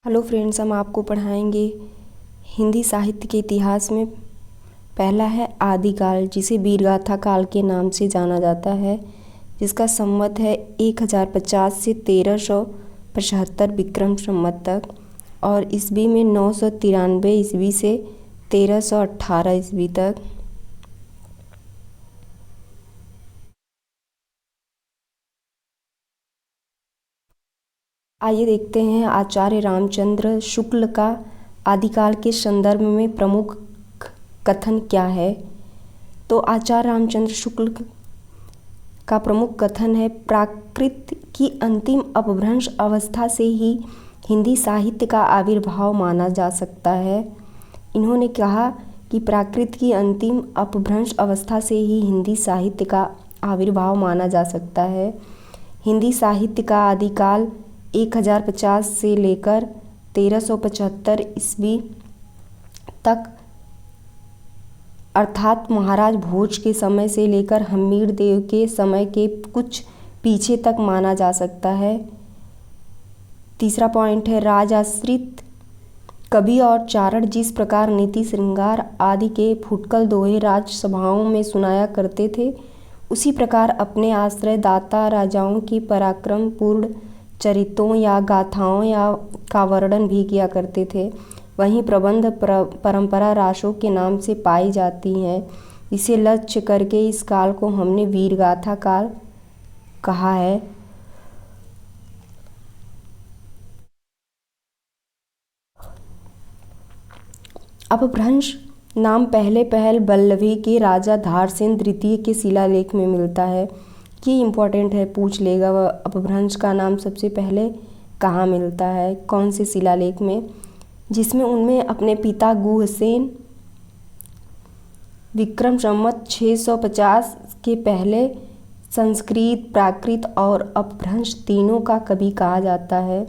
Hello friends, हम आपको पढ़ाएंगे हिंदी साहित्य के इतिहास में। पहला है आदिकाल, जिसे वीरगाथा काल के नाम से जाना जाता है, जिसका संवत है 1050 से 1375 विक्रम संवत तक, और ईस्वी में 993 ईस्वी से 1318 ईस्वी तक। आइए देखते हैं आचार्य रामचंद्र शुक्ल का आदिकाल के संदर्भ में प्रमुख कथन क्या है। तो आचार्य रामचंद्र शुक्ल का प्रमुख कथन है, प्राकृत की अंतिम अपभ्रंश अवस्था से ही हिंदी साहित्य का आविर्भाव माना जा सकता है। इन्होंने कहा कि प्राकृत की अंतिम अपभ्रंश अवस्था से ही हिंदी साहित्य का आविर्भाव माना जा सकता है। हिंदी साहित्य का आदिकाल 1050 से लेकर 1375 ईस्वी तक, अर्थात महाराज भोज के समय से लेकर हम्मीर देव के समय के कुछ पीछे तक माना जा सकता है। तीसरा पॉइंट है, राजाश्रित कवि और चारण जिस प्रकार नीति श्रृंगार आदि के फुटकल दोहे राजसभाओं में सुनाया करते थे, उसी प्रकार अपने आश्रय दाता राजाओं की पराक्रम पूर्ण चरित्रों या गाथाओं का वर्णन भी किया करते थे। वहीं प्रबंध परंपरा रासों के नाम से पाई जाती हैं। इसे लक्ष्य करके इस काल को हमने वीरगाथा काल कहा है। अपभ्रंश नाम पहले वल्लभी के राजा धारसेन द्वितीय के शिलालेख में मिलता है। ये इम्पोर्टेंट है, पूछ लेगा वह अपभ्रंश का नाम सबसे पहले कहाँ मिलता है, कौन से शिलालेख में, जिसमें उनमें अपने पिता गुहसेन विक्रम संवत 650 के पहले संस्कृत, प्राकृत और अपभ्रंश तीनों का कवि कहा जाता है।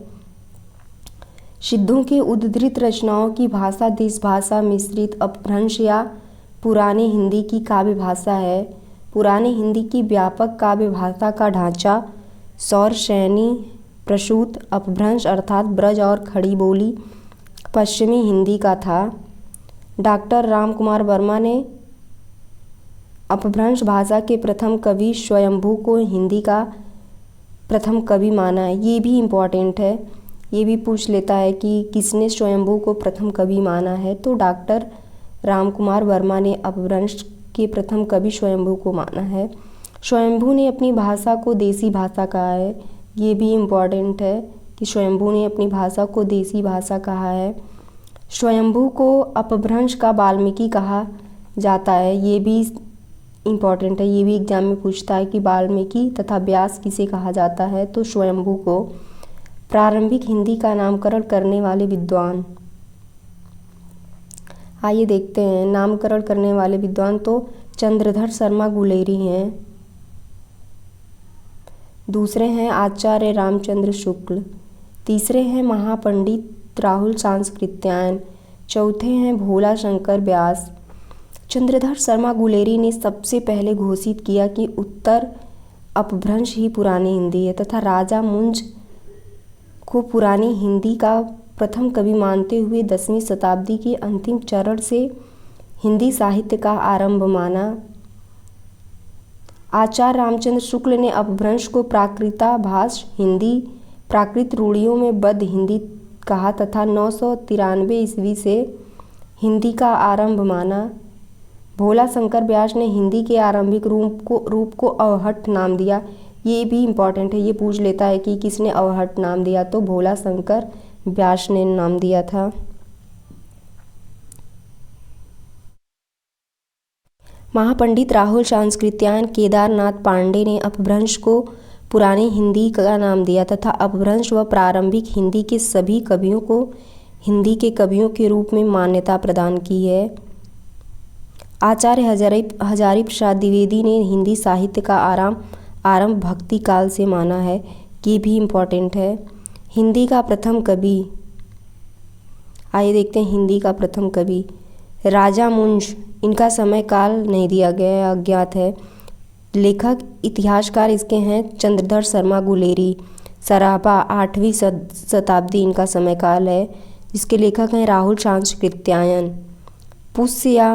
सिद्धों के उद्धृत रचनाओं की भाषा देश भाषा मिश्रित अपभ्रंश या पुरानी हिंदी की काव्य भाषा है। पुरानी हिंदी की व्यापक काव्य भाषा का ढांचा सौर श्रेणी प्रसूत अपभ्रंश अर्थात ब्रज और खड़ी बोली पश्चिमी हिंदी का था। डॉक्टर राम कुमार वर्मा ने अपभ्रंश भाषा के प्रथम कवि स्वयंभू को हिंदी का प्रथम कवि माना है। ये भी इम्पोर्टेंट है, ये भी पूछ लेता है कि किसने स्वयंभू को प्रथम कवि माना है। तो डॉक्टर राम कुमार वर्मा ने अपभ्रंश के प्रथम कवि स्वयंभू को माना है। स्वयंभू ने अपनी भाषा को देसी भाषा कहा है। ये भी इम्पोर्टेंट है कि स्वयंभू ने अपनी भाषा को देसी भाषा कहा है। स्वयंभू को अपभ्रंश का वाल्मीकि कहा जाता है। ये भी इम्पोर्टेंट है, ये भी एग्जाम में पूछता है कि वाल्मीकि तथा व्यास किसे कहा जाता है। तो स्वयंभू को। प्रारंभिक हिंदी का नामकरण करने वाले विद्वान, आइए देखते हैं। नामकरण करने वाले विद्वान तो चंद्रधर शर्मा गुलेरी हैं, दूसरे हैं आचार्य रामचंद्र शुक्ल, तीसरे हैं महापंडित राहुल सांस्कृत्यायन, चौथे हैं भोला शंकर व्यास। चंद्रधर शर्मा गुलेरी ने सबसे पहले घोषित किया कि उत्तर अपभ्रंश ही पुरानी हिंदी है तथा राजा मुंज को पुरानी हिंदी का प्रथम कवि मानते हुए 10वीं शताब्दी के अंतिम चरण से हिंदी साहित्य का आरंभ माना। आचार्य रामचंद्र शुक्ल ने अपभ्रंश को प्राकृताभास हिंदी, प्राकृत रूढ़ियों में बद्ध हिंदी कहा तथा 993 ईस्वी से हिंदी का आरंभ माना। भोला शंकर व्यास ने हिंदी के आरंभिक रूप को अवहट्ट नाम दिया। ये भी इम्पोर्टेंट है, ये पूछ लेता है कि किसने अवहट्ट नाम दिया। तो भोला शंकर व्यास ने नाम दिया था। महापंडित राहुल सांस्कृत्यायन केदारनाथ पांडे ने अपभ्रंश को पुरानी हिंदी का नाम दिया तथा अपभ्रंश व प्रारंभिक हिंदी के सभी कवियों को हिंदी के कवियों के रूप में मान्यता प्रदान की है। आचार्य हजारी प्रसाद द्विवेदी ने हिंदी साहित्य का आरंभ भक्ति काल से माना है। ये भी इम्पोर्टेंट है। हिंदी का प्रथम कवि, आइए देखते हैं हिंदी का प्रथम कवि राजा मुंज, इनका समय काल नहीं दिया गया है, अज्ञात है। लेखक इतिहासकार इसके हैं चंद्रधर शर्मा गुलेरी। सरापा 8वीं शताब्दी इनका समय काल है, जिसके लेखक हैं राहुल सांकृत्यायन। पुष्य या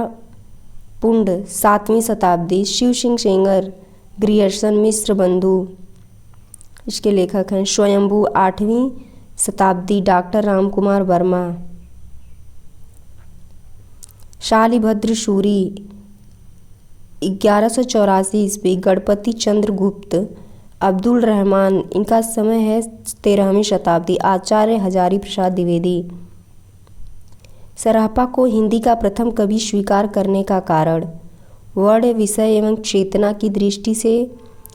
पुंड 7वीं शताब्दी, शिव सिंह सेंगर, ग्रियर्सन मिश्र बंधु, इसके लेखक हैं। स्वयंभू 8वीं शताब्दी, डॉक्टर रामकुमार वर्मा। शालिभद्र सूरी 1184 ईस्वी, गणपति चंद्रगुप्त, अब्दुल रहमान, इनका समय है 13वीं शताब्दी, आचार्य हजारी प्रसाद द्विवेदी। सरापा को हिंदी का प्रथम कवि स्वीकार करने का कारण वर्ण, विषय एवं चेतना की दृष्टि से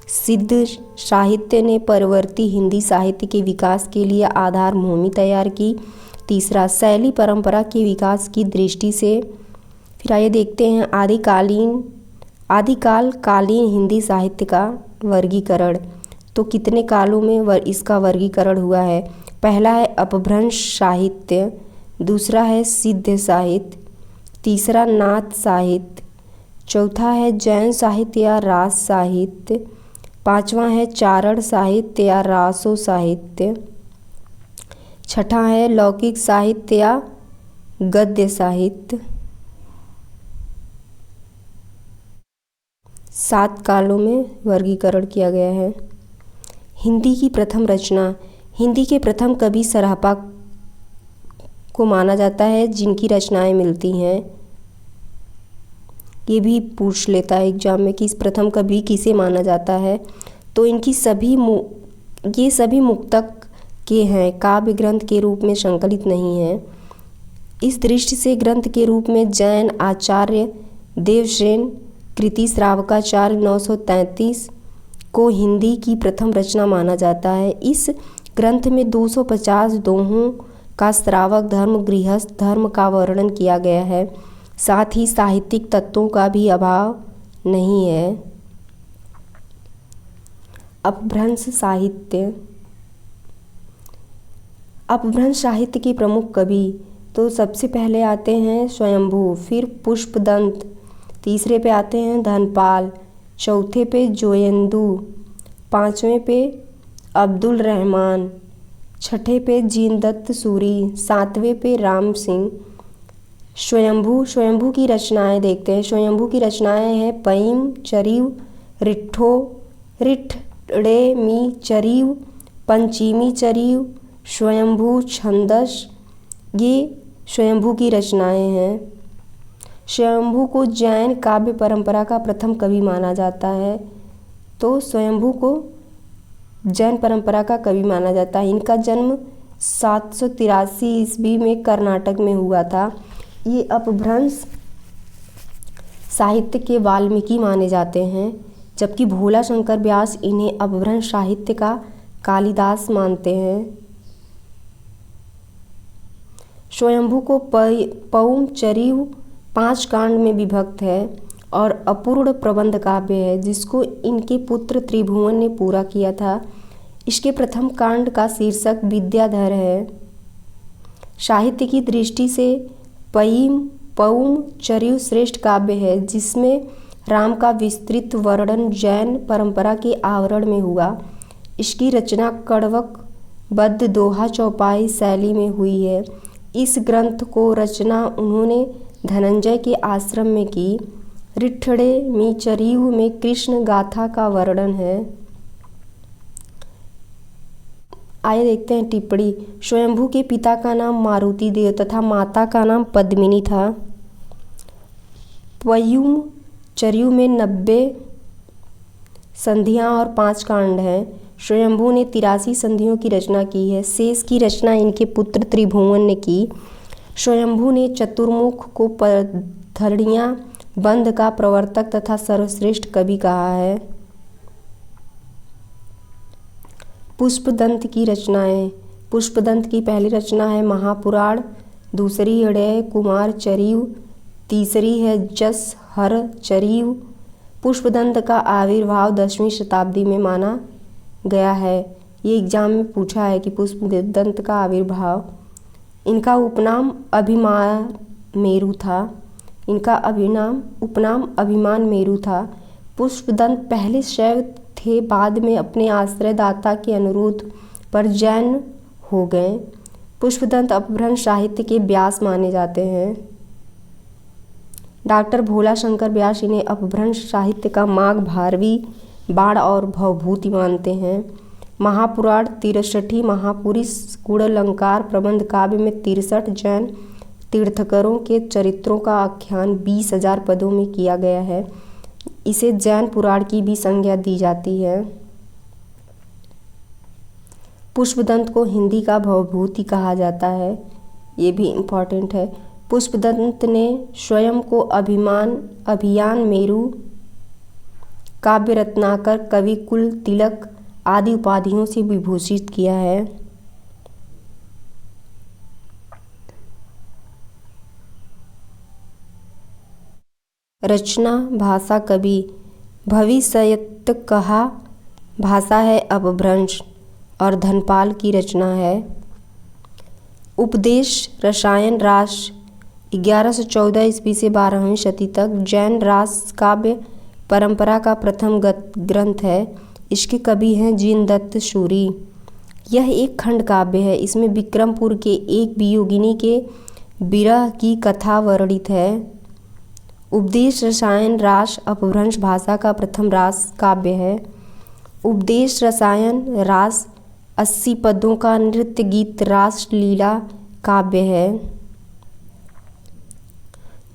सिद्ध साहित्य ने परवर्ती हिंदी साहित्य के विकास के लिए आधार भूमि तैयार की। तीसरा, शैली परंपरा के विकास की दृष्टि से। फिर आइए देखते हैं आदिकालीन हिंदी साहित्य का वर्गीकरण। तो कितने कालों में इसका वर्गीकरण हुआ है? पहला है अपभ्रंश साहित्य, दूसरा है सिद्ध साहित्य, तीसरा नाथ साहित्य, चौथा है जैन साहित्य या रास साहित्य, पांचवा है चारण साहित्य या रासो साहित्य, छठा है लौकिक साहित्य या गद्य साहित्य। 7 कालों में वर्गीकरण किया गया है। हिंदी की प्रथम रचना। हिंदी के प्रथम कवि सरापा को माना जाता है, जिनकी रचनाएं मिलती हैं। ये भी पूछ लेता है एग्जाम में कि इस प्रथम कवि किसे माना जाता है। तो इनकी ये सभी मुक्तक के हैं, काव्य ग्रंथ के रूप में संकलित नहीं है। इस दृष्टि से ग्रंथ के रूप में जैन आचार्य देवसेन कृति श्रावकाचार्य 933 को हिंदी की प्रथम रचना माना जाता है। इस ग्रंथ में 250 दोहों का श्रावक धर्म, गृहस्थ धर्म का वर्णन किया गया है। साथ ही साहित्यिक तत्वों का भी अभाव नहीं है। अपभ्रंश साहित्य। अपभ्रंश साहित्य के प्रमुख कवि तो सबसे पहले आते हैं स्वयंभू, फिर पुष्पदंत, तीसरे पे आते हैं धनपाल, चौथे पे जोयेंदु, पांचवें पे अब्दुल रहमान, छठे पे जीनदत्त सूरी, सातवें पे राम सिंह। स्वयंभू की रचनाएं देखते हैं। स्वयंभू की रचनाएं हैं पईम चरीव, रिट्ठो, रिठड़े मी चरीव, पंचमी चरीव, स्वयंभू छंदस, ये स्वयंभू की रचनाएं हैं। स्वयंभू को जैन काव्य परंपरा का प्रथम कवि माना जाता है। तो स्वयंभू को जैन परंपरा का कवि माना जाता है। इनका जन्म 783 ईस्वी में कर्नाटक में हुआ था। ये अपभ्रंश साहित्य के वाल्मीकि माने जाते हैं, जबकि भोला शंकर व्यास इन्हें अपभ्रंश साहित्य का कालिदास मानते हैं। स्वयंभू को पौम चरीव 5 कांड में विभक्त है और अपूर्ण प्रबंध काव्य है, जिसको इनके पुत्र त्रिभुवन ने पूरा किया था। इसके प्रथम कांड का शीर्षक विद्याधर है। साहित्य की दृष्टि से पौम चरीव श्रेष्ठ काव्य है, जिसमें राम का विस्तृत वर्णन जैन परंपरा के आवरण में हुआ। इसकी रचना कड़वक बद्ध दोहा चौपाई शैली में हुई है। इस ग्रंथ को रचना उन्होंने धनंजय के आश्रम में की। रिठड़े मी चरीव में कृष्ण गाथा का वर्णन है। आइए देखते हैं टिप्पणी। स्वयंभू के पिता का नाम मारुति देव तथा माता का नाम पद्मिनी था। पयूम चरीव में 90 संधियां और 5 कांड हैं। स्वयंभू ने 83 संधियों की रचना की है। शेष की रचना इनके पुत्र त्रिभुवन ने की। स्वयंभू ने चतुर्मुख को पद्धड़ियाँ बंध का प्रवर्तक तथा सर्वश्रेष्ठ कवि कहा है। पुष्पदंत की रचनाएं। पुष्पदंत की पहली रचना है महापुराण, दूसरी है कुमार चरीव, तीसरी है जस हर चरीव। पुष्पदंत का आविर्भाव 10वीं शताब्दी में माना गया है। ये एग्जाम में पूछा है कि पुष्पदंत का आविर्भाव। इनका उपनाम अभिमान मेरु था। उपनाम अभिमान मेरु था। पुष्पदंत पहले शैव थे, बाद में अपने आश्रयदाता के अनुरोध पर जैन हो गए। पुष्पदंत अपभ्रंश साहित्य के व्यास माने जाते हैं। डॉक्टर भोला शंकर व्यास इन्हें अपभ्रंश साहित्य का माघ भारवी बाण और भवभूति मानते हैं। महापुराण 63 महापुरुष गुणालंकार प्रबंध काव्य में 63 जैन तीर्थंकरों के चरित्रों का आख्यान 20,000 पदों में किया गया है। इसे जैन पुराण की भी संज्ञा दी जाती है। पुष्पदंत को हिंदी का भवभूति कहा जाता है, ये भी इम्पॉर्टेंट है। पुष्पदंत ने स्वयं को अभियान मेरु, काव्य रत्नाकर, कवि कुल तिलक आदि उपाधियों से विभूषित किया है। रचना भाषा कवि भविष्यत कहा भाषा है अपभ्रंश और धनपाल की रचना है। उपदेश रसायन रास 1114 ईस्वी से 12वीं शती तक जैन रास काव्य परंपरा का प्रथम ग्रंथ है। इसके कवि हैं जिनदत्त सूरी। यह एक खंड काव्य है। इसमें विक्रमपुर के एक वियोगिनी के विरह की कथा वर्णित है। उपदेश रसायन रास अपभ्रंश भाषा का प्रथम रास काव्य है। उपदेश रसायन रास 80 पदों का नृत्य गीत रास लीला काव्य है।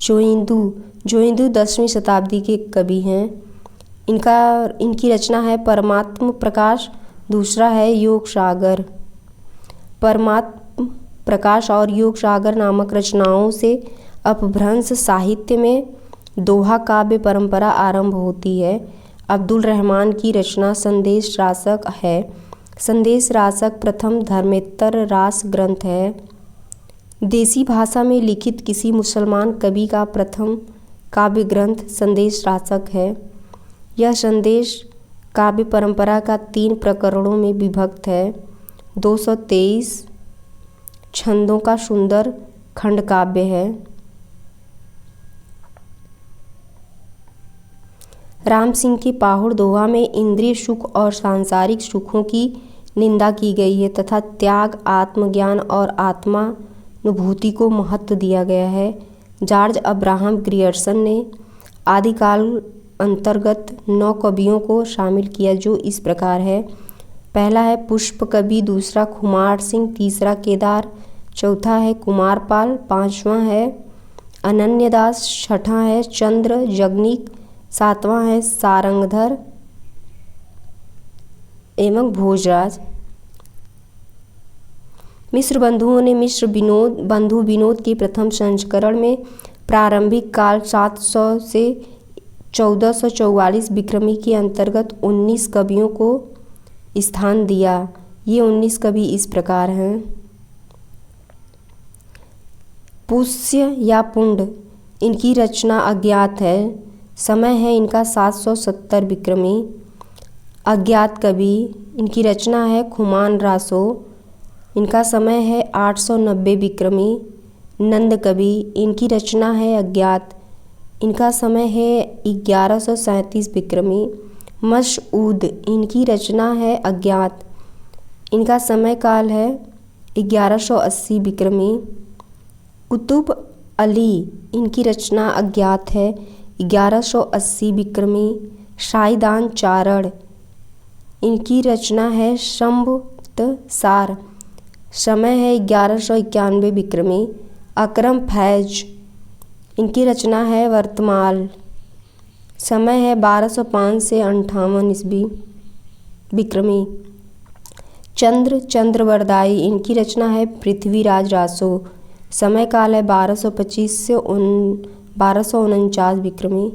जोइंदू 10वीं शताब्दी के कवि हैं। इनकी रचना है परमात्म प्रकाश, दूसरा है योग सागर। परमात्म प्रकाश और योग सागर नामक रचनाओं से अपभ्रंश साहित्य में दोहा काव्य परंपरा आरंभ होती है। अब्दुल रहमान की रचना संदेश रासक है। संदेश रासक प्रथम धर्मेतर रास ग्रंथ है। देसी भाषा में लिखित किसी मुसलमान कवि का प्रथम काव्य ग्रंथ संदेश रासक है। यह संदेश काव्य परंपरा का 3 प्रकरणों में विभक्त है। 223 छंदों का सुंदर खंड काव्य है। राम सिंह की पाहुड़ दोहा में इंद्रिय सुख और सांसारिक सुखों की निंदा की गई है तथा त्याग, आत्मज्ञान और आत्मानुभूति को महत्व दिया गया है। जॉर्ज अब्राहम ग्रियर्सन ने आदिकाल अंतर्गत 9 कवियों को शामिल किया जो इस प्रकार है। पहला है पुष्प कवि, दूसरा कुमार सिंह, तीसरा केदार, चौथा है कुमारपाल, पांचवा है अनन्यदास, छठा है चंद्र जगनीक, सातवां है सारंगधर एवं भोजराज। मिश्र बंधुओं ने बंधु विनोद के प्रथम संस्करण में प्रारंभिक काल 700 से 1444 विक्रमी के अंतर्गत 19 कवियों को स्थान दिया। ये 19 कवि इस प्रकार हैं। पुष्य या पुंड, इनकी रचना अज्ञात है। समय है इनका 770 विक्रमी। अज्ञात कवि, इनकी रचना है खुमान रासो, इनका समय है 890 विक्रमी। नंद कवि, इनकी रचना है अज्ञात, इनका समय है 1137 विक्रमी। मसऊद, इनकी रचना है अज्ञात, इनका समय काल है 1180 विक्रमी। कुतुब अली, इनकी रचना अज्ञात है, 1180 विक्रमी। शाहिदान चारण, इनकी रचना है शंभुतसार, समय है 1191 विक्रमी। अकरम फैज, इनकी रचना है वर्तमाल, समय है 1205 से 58 ईस्वी विक्रमी। चंद्रवरदाई, इनकी रचना है पृथ्वीराज रासो, समय काल है 1225 से 1249 विक्रमी।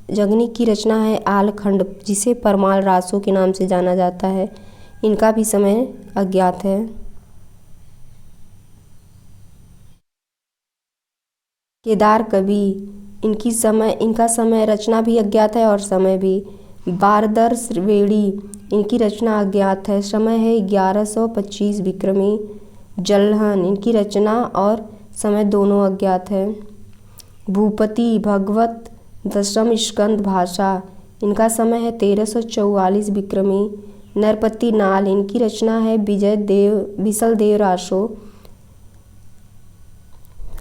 जगनीक की रचना है आलखंड, जिसे परमाल रासो के नाम से जाना जाता है, इनका भी समय अज्ञात है। केदार कवि, इनका समय रचना भी अज्ञात है और समय भी। बारदर्श वेड़ी, इनकी रचना अज्ञात है, समय है 1125 विक्रमी। जल्हन, इनकी रचना और समय दोनों अज्ञात है। भूपति भगवत दशम स्कंद भाषा, इनका समय है 1344 विक्रमी। नरपति नाल, इनकी रचना है बिसल देव रासो।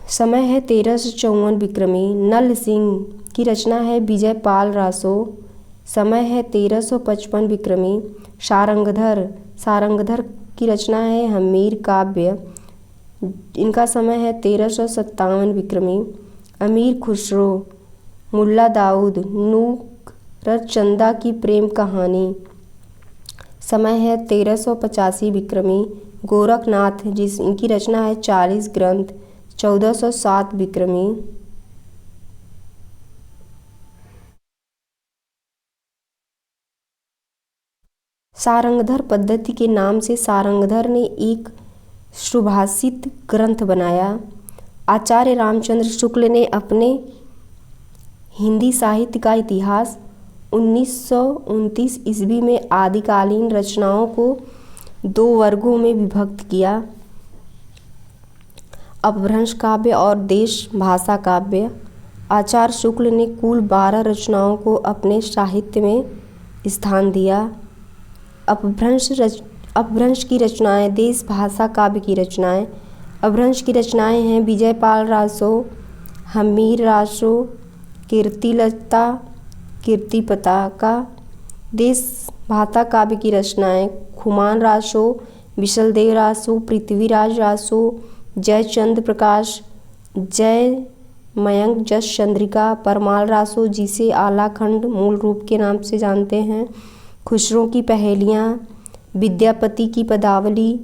समय है 1354 विक्रमी। नल सिंह की रचना है विजय पाल रासो। समय है 1355 विक्रमी। सारंगधर की रचना है हमीर काव्य, इनका समय है 1357 विक्रमी। अमीर खुसरो, मुल्ला दाऊद, नूर चंदा की प्रेम कहानी, समय है 1385 विक्रमी। गोरखनाथ, इनकी रचना है 40 ग्रंथ, 1407 विक्रमी। सारंगधर पद्धति के नाम से सारंगधर ने एक सुभाषित ग्रंथ बनाया। आचार्य रामचंद्र शुक्ल ने अपने हिंदी साहित्य का इतिहास 1929 ईस्वी में आदिकालीन रचनाओं को 2 वर्गों में विभक्त किया, अपभ्रंश काव्य और देश भाषा काव्य। आचार्य शुक्ल ने कुल 12 रचनाओं को अपने साहित्य में स्थान दिया। अपभ्रंश की रचनाएं, देश भाषा काव्य की रचनाएं। अपभ्रंश की रचनाएं हैं विजयपाल रासो, हमीर रासो, कीर्तिलता, कीर्ति पताका। देश भाषा काव्य की रचनाएं खुमान रासो, बिशलदेव रासो, पृथ्वीराज रासो, जयचंद्र प्रकाश, जय मयंक जस चंद्रिका, परमाल रासो जिसे आलाखंड मूल रूप के नाम से जानते हैं, खुसरो की पहेलियाँ, विद्यापति की पदावली।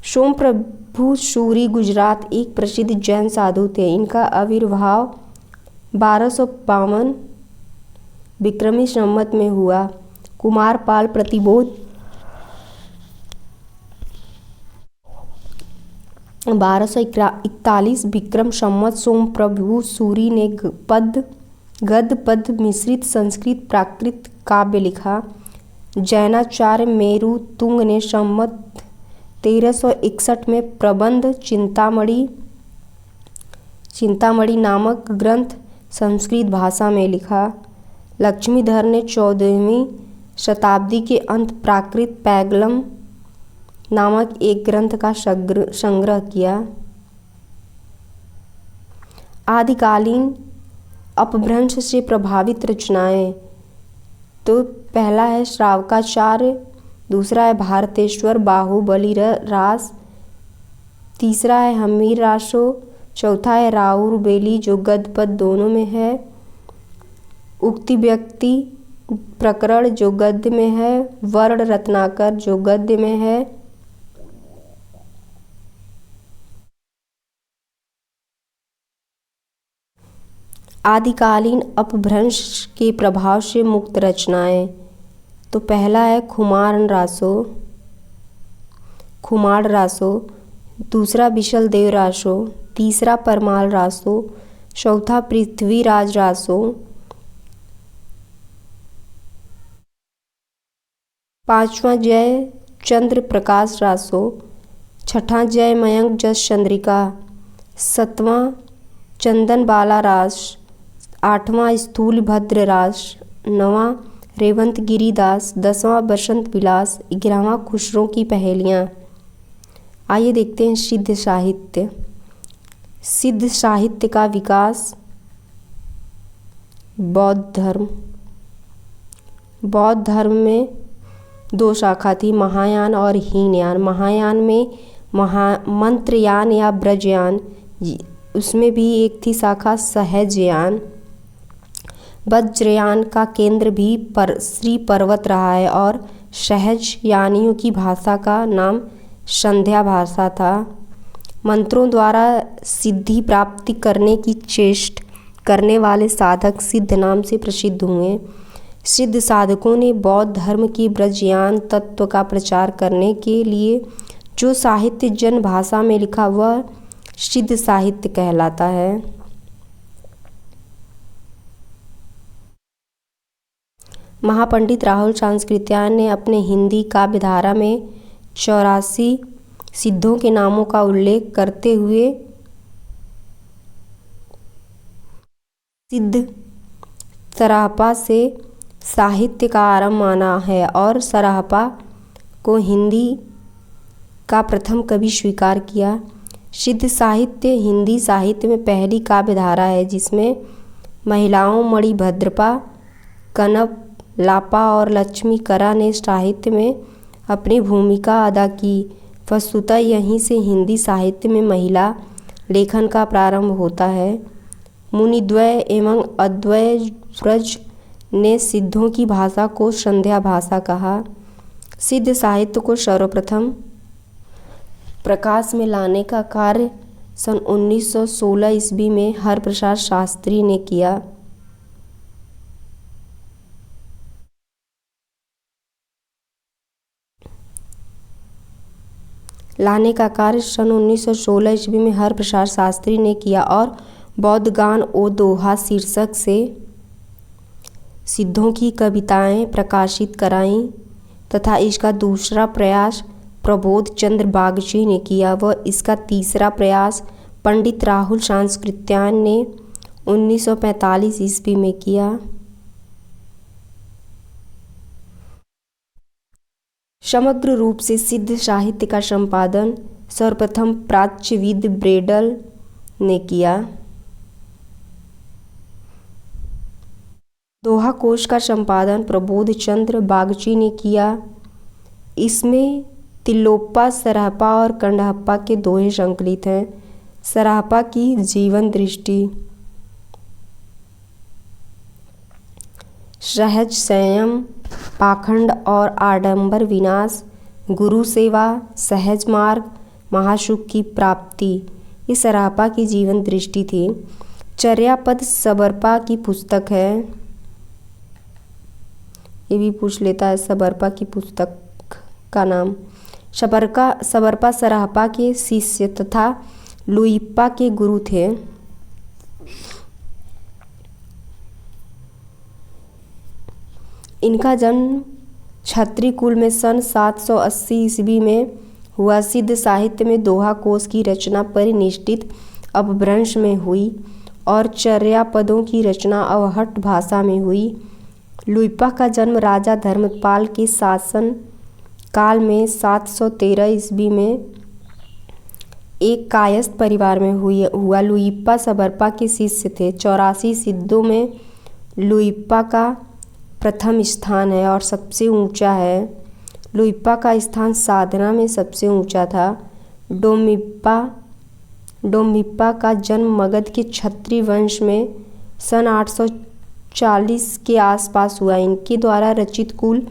सोमप्रभु सूरी गुजरात एक प्रसिद्ध जैन साधु थे। इनका आविर्भाव 1252 विक्रमी संवत में हुआ। कुमारपाल प्रतिबोध 1241 विक्रम संवत। सोमप्रभु सूरी ने गद्य पद्य मिश्रित संस्कृत प्राकृत काव्य लिखा। जैनाचार्य मेरु तुंग ने संवत 1361 में प्रबंध चिंतामणि नामक ग्रंथ संस्कृत भाषा में लिखा। लक्ष्मीधर ने 14वीं शताब्दी के अंत प्राकृत पैगलम नामक एक ग्रंथ का संग्रह किया। आदिकालीन अपभ्रंश से प्रभावित रचनाएं, तो पहला है श्रावकाचार्य, दूसरा है भारतेश्वर बाहुबली रास, तीसरा है हमीर रासो, चौथा है राउर बेली जो गद्य पद्य दोनों में है, उक्ति व्यक्ति प्रकरण जो गद्य में है, वर्ण रत्नाकर जो गद्य में है। आदिकालीन अपभ्रंश के प्रभाव से मुक्त रचनाएं, तो पहला है खुमार रासो, दूसरा बिशलदेव रासो, तीसरा परमाल रासो, चौथा पृथ्वीराज रासो, पांचवा जय चंद्र प्रकाश रासो, छठा जय मयंक जस चंद्रिका, सतवां चंदन बाला रास, आठवां स्थूल भद्र रास, नवां रेवंत गिरिदास, 10वां बसंत विलास, 11वां खुसरो की पहेलियाँ। आइए देखते हैं सिद्ध साहित्य। सिद्ध साहित्य का विकास। बौद्ध धर्म में 2 शाखा थी, महायान और हीनयान। महायान में मंत्रयान या ब्रजयान, उसमें भी एक थी शाखा सहजयान। वज्रयान का केंद्र भी श्री पर्वत रहा है और सहज यानियों की भाषा का नाम संध्या भाषा था। मंत्रों द्वारा सिद्धि प्राप्ति करने की चेष्टा करने वाले साधक सिद्ध नाम से प्रसिद्ध हुए। सिद्ध साधकों ने बौद्ध धर्म की ब्रजयान तत्व का प्रचार करने के लिए जो साहित्य जन भाषा में लिखा वह सिद्ध साहित्य कहलाता है। महापंडित राहुल सांस्कृत्यायन ने अपने हिंदी काव्यधारा में 84 सिद्धों के नामों का उल्लेख करते हुए सिद्ध तरापा से साहित्य का आरंभ माना है और सराहपा को हिंदी का प्रथम कवि स्वीकार किया। सिद्ध साहित्य हिंदी साहित्य में पहली काव्य धारा है जिसमें महिलाओं मणिभद्रपा, कनप लापा और लक्ष्मी करा ने साहित्य में अपनी भूमिका अदा की। वस्तुतः यहीं से हिंदी साहित्य में महिला लेखन का प्रारंभ होता है। मुनिद्वय एवं अद्वय व्रज ने सिद्धों की भाषा को संध्या भाषा कहा। सिद्ध साहित्य को सर्वप्रथम प्रकाश में लाने का कार्य सन 1916 ईस्वी में हरप्रसाद शास्त्री ने किया। हरप्रसाद शास्त्री ने किया और बौद्ध गान ओ दोहा शीर्षक से सिद्धों की कविताएं प्रकाशित कराईं तथा इसका दूसरा प्रयास प्रबोध चंद्र बागची ने किया व इसका तीसरा प्रयास पंडित राहुल सांस्कृत्यायन ने 1945 ईस्वी में किया। समग्र रूप से सिद्ध साहित्य का संपादन सर्वप्रथम प्राच्यविद ब्रेडल ने किया। दोहा कोश का संपादन प्रबोध चंद्र बागची ने किया। इसमें तिलोप्पा, सराहपा और कंडहप्पा के दोहे संकलित हैं। सराहपा की जीवन दृष्टि, सहज संयम, पाखंड और आडंबर विनाश, गुरु सेवा, सहज मार्ग, महासुख की प्राप्ति, ये सराहपा की जीवन दृष्टि थी। चर्यापद सबरपा की पुस्तक है। ये भी पूछ लेता है सबरपा की पुस्तक का नाम। सबरपा सराहपा के शिष्य तथा लुइप्पा के गुरु थे। इनका जन्म क्षत्रिय कुल में सन 780 ईस्वी में हुआ। सिद्ध साहित्य में दोहा कोश की रचना परिनिष्ठित अपभ्रंश में हुई और चर्यापदों की रचना अवहट्ट भाषा में हुई। लुइप्पा का जन्म राजा धर्मपाल के शासन काल में 713 ईस्वी में एक कायस्थ परिवार में हुआ। लुइप्पा सबरपा के शिष्य थे। 84 सिद्धों में लुइप्पा का प्रथम स्थान है और सबसे ऊंचा है। लुइप्पा का स्थान साधना में सबसे ऊंचा था। डोम्बिप्पा का जन्म मगध के क्षत्रिय वंश में सन 840 के आसपास हुआ। इनके द्वारा रचित कुल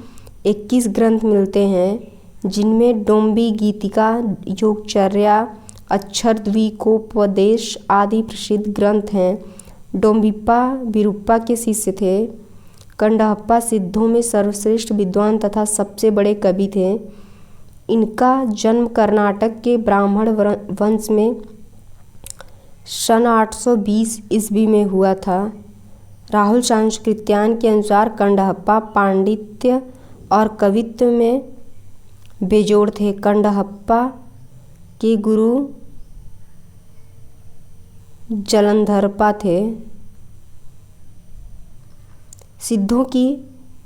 21 ग्रंथ मिलते हैं जिनमें डोम्बी गीतिका, योगचर्या, अक्षरद्वीकोपदेश आदि प्रसिद्ध ग्रंथ हैं। डोम्बिप्पा विरूप्पा के शिष्य थे। कंडहप्पा सिद्धों में सर्वश्रेष्ठ विद्वान तथा सबसे बड़े कवि थे। इनका जन्म कर्नाटक के ब्राह्मण वंश में सन 820 ईस्वी में हुआ था। राहुल सांस्कृत्यायन के अनुसार कंडहप्पा पांडित्य और कवित्व में बेजोड़ थे। कंडहप्पा के गुरु जलंधरप्पा थे। सिद्धों की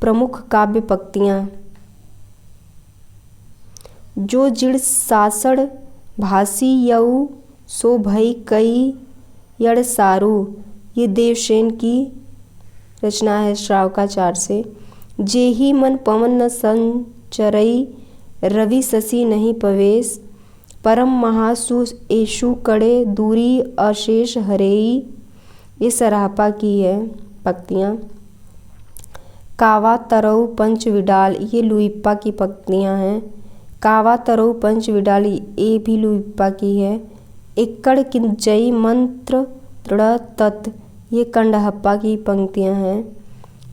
प्रमुख काव्य पंक्तियाँ, जो जिड़ सासड़ भासी यऊ सो भई कई यड़ सारू, ये देवसेन की रचना है श्रावकाचार्य से। जेहि मन पवन न संचरई, रवि शशि नहीं पवेश, परम महासु एषु कड़े दूरी अशेष हरेई, ये सराहपा की है पंक्तियाँ। कावा तरऊ पंच विडाल, ये लुइप्पा की पंक्तियाँ हैं। कावा तरऊ पंच विडाल ये भी लुइप्पा की है। एकड़ किंजई मंत्र दृढ़ तत्, ये कंडहप्पा की पंक्तियाँ हैं।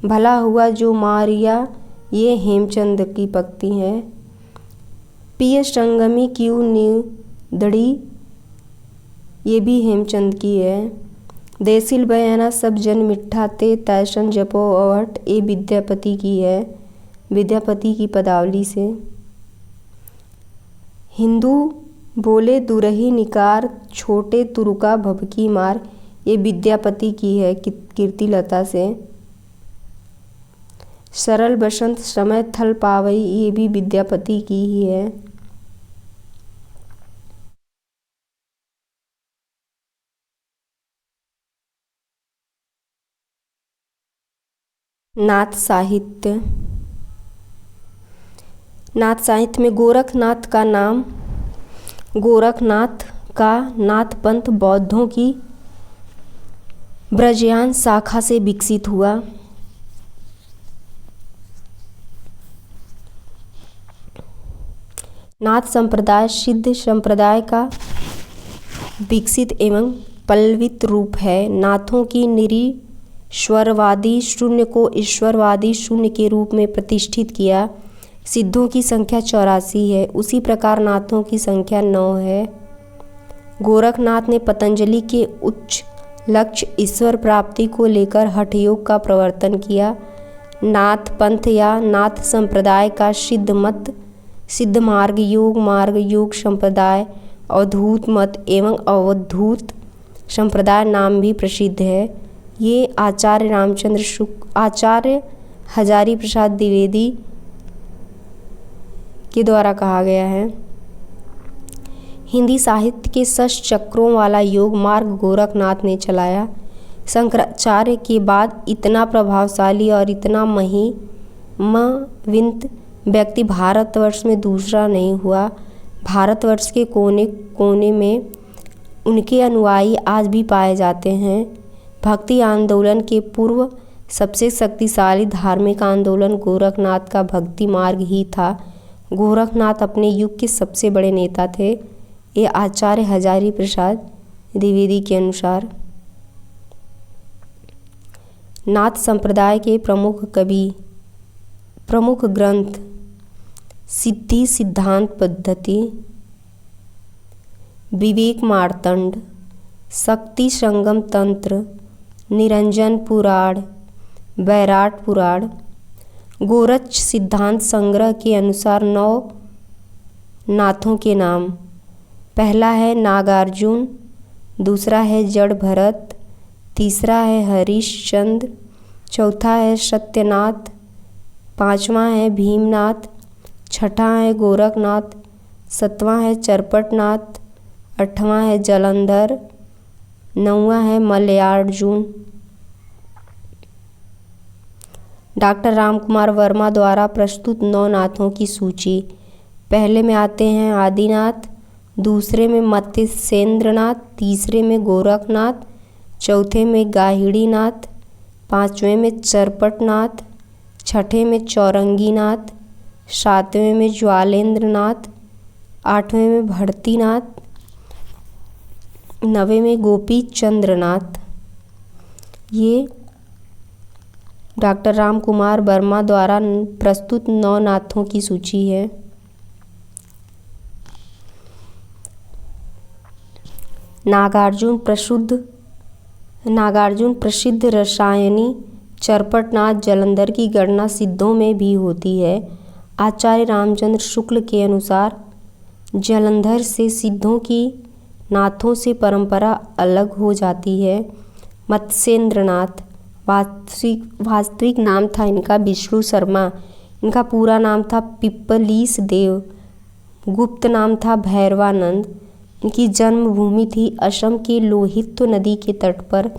भला हुआ जो मारिया, ये हेमचंद की पंक्ति है। पिय संगमी क्यों निदड़ी, ये भी हेमचंद की है। देसिल बयाना सब जन मिठा ते तैसन जपो अवहट, ये विद्यापति की है। विद्यापति की पदावली से। हिंदू बोले दुरही निकार, छोटे तुरुका भभकी मार, ये विद्यापति की है कीर्तिलता से। सरल बसंत समय थल पावई, ये भी विद्यापति की ही है। नाथ साहित्य। नाथ साहित्य में गोरखनाथ का नाम, गोरखनाथ का नाथ पंथ बौद्धों की ब्रजयान शाखा से विकसित हुआ। नाथ संप्रदाय सिद्ध संप्रदाय का विकसित एवं पल्लवित रूप है। नाथों की निरीश्वरवादी शून्य को ईश्वरवादी शून्य के रूप में प्रतिष्ठित किया। सिद्धों की संख्या 84 है, उसी प्रकार नाथों की संख्या 9 है। गोरखनाथ ने पतंजलि के उच्च लक्ष्य ईश्वर प्राप्ति को लेकर हठयोग का प्रवर्तन किया। नाथ पंथ या नाथ संप्रदाय का सिद्ध मत, सिद्ध मार्ग, योग संप्रदाय, अवधूत मत एवं अवधूत संप्रदाय नाम भी प्रसिद्ध है। ये आचार्य रामचंद्र शुक्ल, आचार्य हजारी प्रसाद द्विवेदी के द्वारा कहा गया है। हिंदी साहित्य के 6 चक्रों वाला योग मार्ग गोरखनाथ ने चलाया। शंकराचार्य के बाद इतना प्रभावशाली और इतना महिमान्वित व्यक्ति भारतवर्ष में दूसरा नहीं हुआ। भारतवर्ष के कोने कोने में उनके अनुयायी आज भी पाए जाते हैं। भक्ति आंदोलन के पूर्व सबसे शक्तिशाली धार्मिक आंदोलन गोरखनाथ का भक्ति मार्ग ही था। गोरखनाथ अपने युग के सबसे बड़े नेता थे, ये आचार्य हजारी प्रसाद द्विवेदी के अनुसार। नाथ संप्रदाय के प्रमुख ग्रंथ सिद्धि सिद्धांत पद्धति, विवेक मार्तंड, शक्ति संगम तंत्र, निरंजन पुराण, बैराट पुराण। गोरक्ष सिद्धांत संग्रह के अनुसार 9 नाथों के नाम, पहला है नागार्जुन, दूसरा है जड़ भरत, तीसरा है हरिश्चंद्र, चौथा है सत्यनाथ, पांचवा है भीमनाथ, छठा है गोरखनाथ, सातवां है चरपटनाथ, आठवां है जलंधर, नौवां है मलयार्जुन। डॉक्टर रामकुमार वर्मा द्वारा प्रस्तुत 9 नाथों की सूची। पहले में आते हैं आदिनाथ, दूसरे में मत्स्येंद्रनाथ, तीसरे में गोरखनाथ, चौथे में गाहिड़ीनाथ, पांचवें में चरपटनाथ, छठे में चौरंगीनाथ, सातवें में ज्वालेंद्रनाथ, आठवें में भरतीनाथ, नवें में गोपी चंद्रनाथ। ये डॉक्टर रामकुमार वर्मा द्वारा प्रस्तुत 9 नाथों की सूची है। नागार्जुन प्रसिद्ध रसायनी चरपटनाथ जलंधर की गणना सिद्धों में भी होती है। आचार्य रामचंद्र शुक्ल के अनुसार जलंधर से सिद्धों की नाथों से परंपरा अलग हो जाती है। मत्स्येंद्रनाथ वास्तविक नाम था इनका विष्णु शर्मा, इनका पूरा नाम था पिप्पलीस देव, गुप्त नाम था भैरवानंद। इनकी जन्मभूमि थी असम के लोहित नदी के तट पर।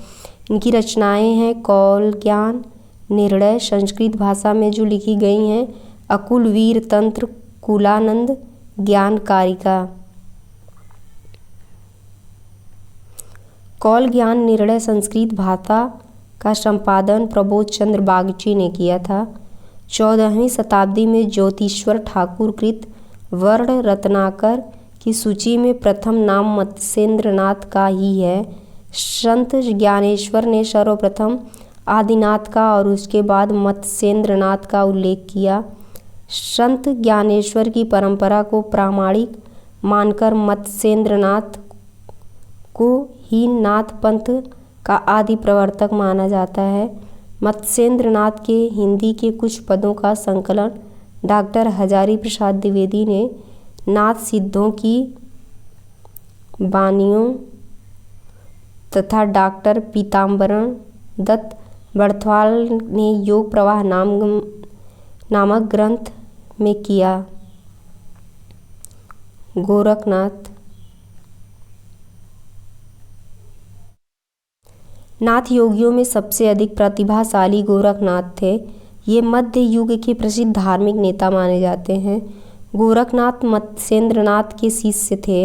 इनकी रचनाएं हैं कौल ज्ञान, निर्णय, संस्कृत भाषा में जो लिखी गई हैं, अकुल वीर तंत्र, कुलानंद, ज्ञान कारिका। कौल ज्ञान निर्णय संस्कृत भाषा का संपादन प्रबोध चंद्र बागची ने किया था। 14वीं शताब्दी में ज्योतिश्वर ठाकुर कृत वर्ण रत्नाकर की सूची में प्रथम नाम मत्स्येंद्रनाथ का ही है। संत ज्ञानेश्वर ने सर्वप्रथम आदिनाथ का और उसके बाद मत्स्येंद्रनाथ का उल्लेख किया। संत ज्ञानेश्वर की परंपरा को प्रामाणिक मानकर मत्स्येंद्रनाथ को ही नाथ पंथ का आदि प्रवर्तक माना जाता है। मत्स्येंद्रनाथ के हिंदी के कुछ पदों का संकलन डॉक्टर हजारी प्रसाद द्विवेदी ने नाथ सिद्धों की बानियों तथा डॉक्टर पीताम्बरण दत्त बड़थवाल ने योग प्रवाह नाम नामक ग्रंथ में किया। गोरखनाथ नाथ योगियों में सबसे अधिक प्रतिभाशाली गोरखनाथ थे। ये मध्य युग के प्रसिद्ध धार्मिक नेता माने जाते हैं। गोरखनाथ मत्स्येंद्रनाथ के शिष्य थे।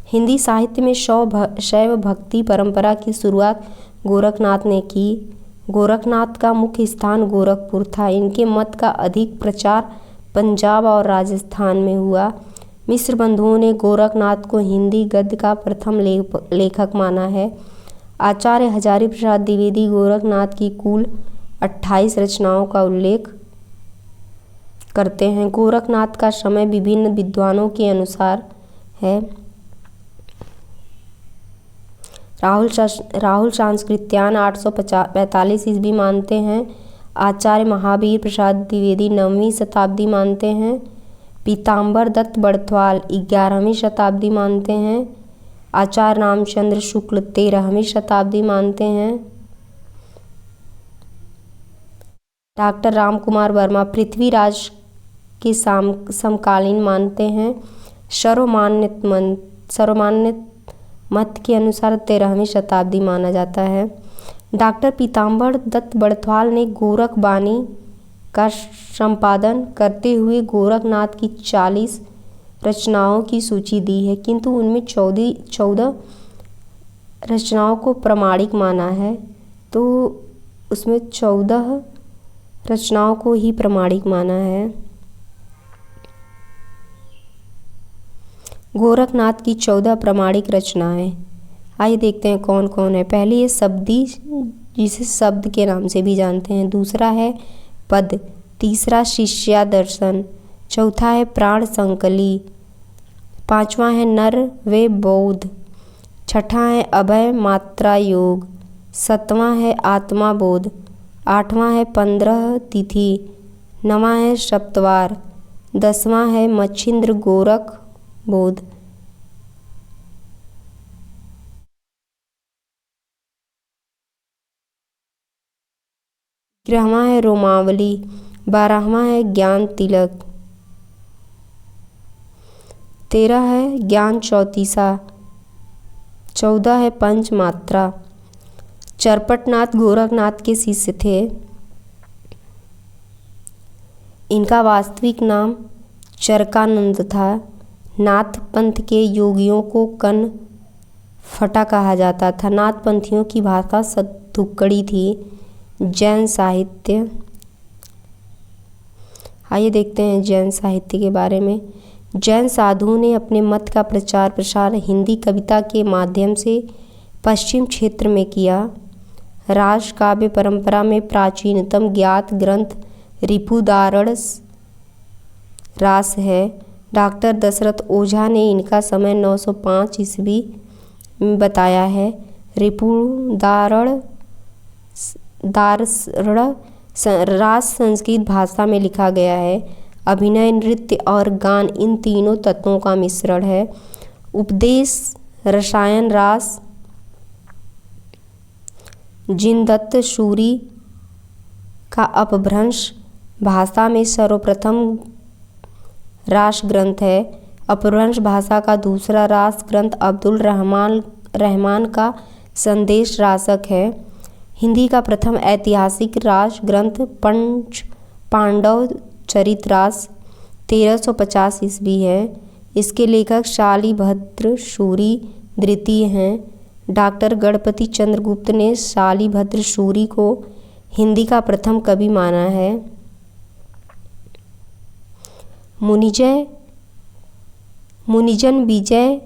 हिंदी साहित्य में शैव भक्ति परंपरा की शुरुआत गोरखनाथ ने की। गोरखनाथ का मुख्य स्थान गोरखपुर था। इनके मत का अधिक प्रचार पंजाब और राजस्थान में हुआ। मिश्र बंधुओं ने गोरखनाथ को हिंदी गद्य का प्रथम लेखक माना है। आचार्य हजारी प्रसाद द्विवेदी गोरखनाथ की कुल 28 रचनाओं का उल्लेख करते हैं। गोरखनाथ का समय विभिन्न विद्वानों के अनुसार है। राहुल सांस्कृत्यायन 845 ईस्वी मानते हैं। आचार्य महावीर प्रसाद द्विवेदी 9वीं शताब्दी मानते हैं। पीताम्बर दत्त बड़थवाल 11वीं शताब्दी मानते हैं। आचार्य रामचंद्र शुक्ल 13वीं शताब्दी मानते हैं। डॉक्टर रामकुमार वर्मा पृथ्वीराज के समकालीन मानते हैं। सर्वमान्य मत के अनुसार 13वीं शताब्दी माना जाता है। डॉक्टर पीताम्बर दत्त बड़थवाल ने गोरखबानी का संपादन करते हुए गोरखनाथ की 40 रचनाओं की सूची दी है, किंतु उनमें 14 रचनाओं को प्रामाणिक माना है। तो उसमें 14 रचनाओं को ही प्रामाणिक माना है। गोरखनाथ की 14 प्रामाणिक रचनाएं। आइए देखते हैं कौन कौन है। पहली है शब्दी, जिसे शब्द के नाम से भी जानते हैं। दूसरा है पद। तीसरा शिष्या दर्शन। चौथा है प्राण संकली। पांचवा है नर व बौद्ध। छठा है अभय मात्रा योग। सातवां है आत्मा बोध। आठवां है 15 तिथि। नवां है सप्तवार। 10वां है मच्छिंद्र गोरख बोध। ग्यारहवां है रोमावली। 12वां है ज्ञान तिलक। 13 है ज्ञान चौतीसा। 14 है पंच मात्रा। चरपटनाथ गोरखनाथ के शिष्य थे। इनका वास्तविक नाम चरकानंद था। नाथ पंथ के योगियों को कन फटा कहा जाता था। नाथ पंथियों की भाषा सतुक्कड़ी थी। जैन साहित्य। आइए देखते हैं जैन साहित्य के बारे में। जैन साधुओं ने अपने मत का प्रचार प्रसार हिंदी कविता के माध्यम से पश्चिम क्षेत्र में किया। राज काव्य परंपरा में प्राचीनतम ज्ञात ग्रंथ रिपुदारण रास है। डॉक्टर दशरथ ओझा ने इनका समय 905 ईस्वी में बताया है। रिपुदारण रास संस्कृत भाषा में लिखा गया है। अभिनय, नृत्य और गान इन तीनों तत्वों का मिश्रण है। उपदेश रसायन रास जिनदत्त सूरी का अपभ्रंश भाषा में सर्वप्रथम रास ग्रंथ है। अपभ्रंश भाषा का दूसरा रास ग्रंथ अब्दुल रहमान का संदेश रासक है। हिंदी का प्रथम ऐतिहासिक रास ग्रंथ पंच पांडव चरितरास 1350 ईस्वी है। इसके लेखक शालिभद्र सूरी द्वितीय हैं। डॉक्टर गणपति चंद्रगुप्त ने शालिभद्र सूरी को हिंदी का प्रथम कवि माना है। मुनिजन विजय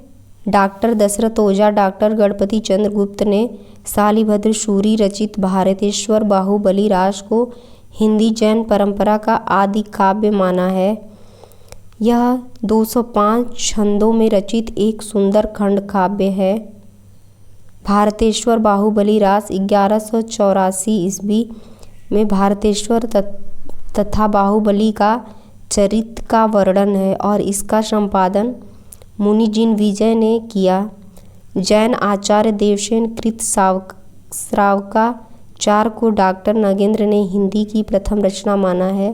डॉक्टर दशरथ ओझा डॉक्टर गणपति चंद्रगुप्त ने शालिभद्र सूरी रचित भारतेश्वर बाहुबली रास को हिंदी जैन परंपरा का आदि काव्य माना है। यह 205 छंदों में रचित एक सुंदर खंड काव्य है। भारतेश्वर बाहुबली रास 1184 ईस्वी में भारतेश्वर तथा बाहुबली का चरित्र का वर्णन है और इसका संपादन मुनिजिन विजय ने किया। जैन आचार्य देवसेन कृत श्रावकाचार्य को डॉक्टर नगेंद्र ने हिंदी की प्रथम रचना माना है।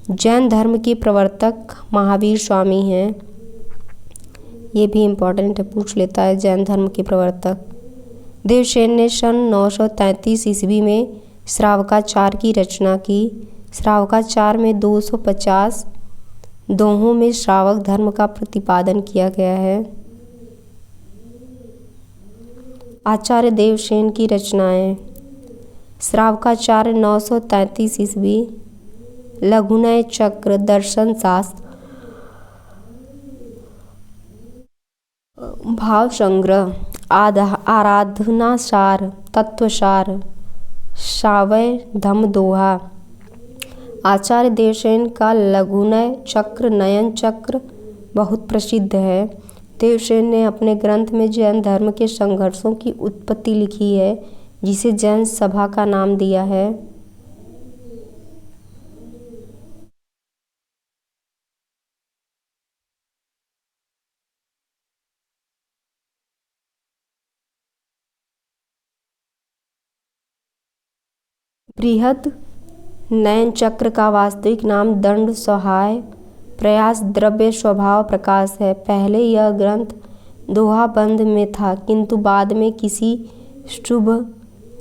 जैन धर्म के प्रवर्तक महावीर स्वामी हैं। ये भी इम्पोर्टेंट है, पूछ लेता है जैन धर्म के प्रवर्तक। देवसेन ने सन 933 ईस्वी में श्रावकाचार की रचना की। श्रावकाचार में 250 दोहों में श्रावक धर्म का प्रतिपादन किया गया है। आचार्य देवसेन की रचनाएं। श्रावकाचार 933 ईस्वी, लघुनय चक्र, दर्शन शास्त्र, भाव संग्रह, आराधनासार, तत्वसार, शावय धम्म दोहा। आचार्य देवसेन का लघुनय चक्र, नयन चक्र बहुत प्रसिद्ध है। देवसेन ने अपने ग्रंथ में जैन धर्म के संघर्षों की उत्पत्ति लिखी है, जिसे जैन सभा का नाम दिया है। बृहद नयन चक्र का वास्तविक नाम दंड सहाय प्रयास द्रव्य स्वभाव प्रकाश है। पहले यह ग्रंथ दोहा बंद में था, किंतु बाद में किसी शुभ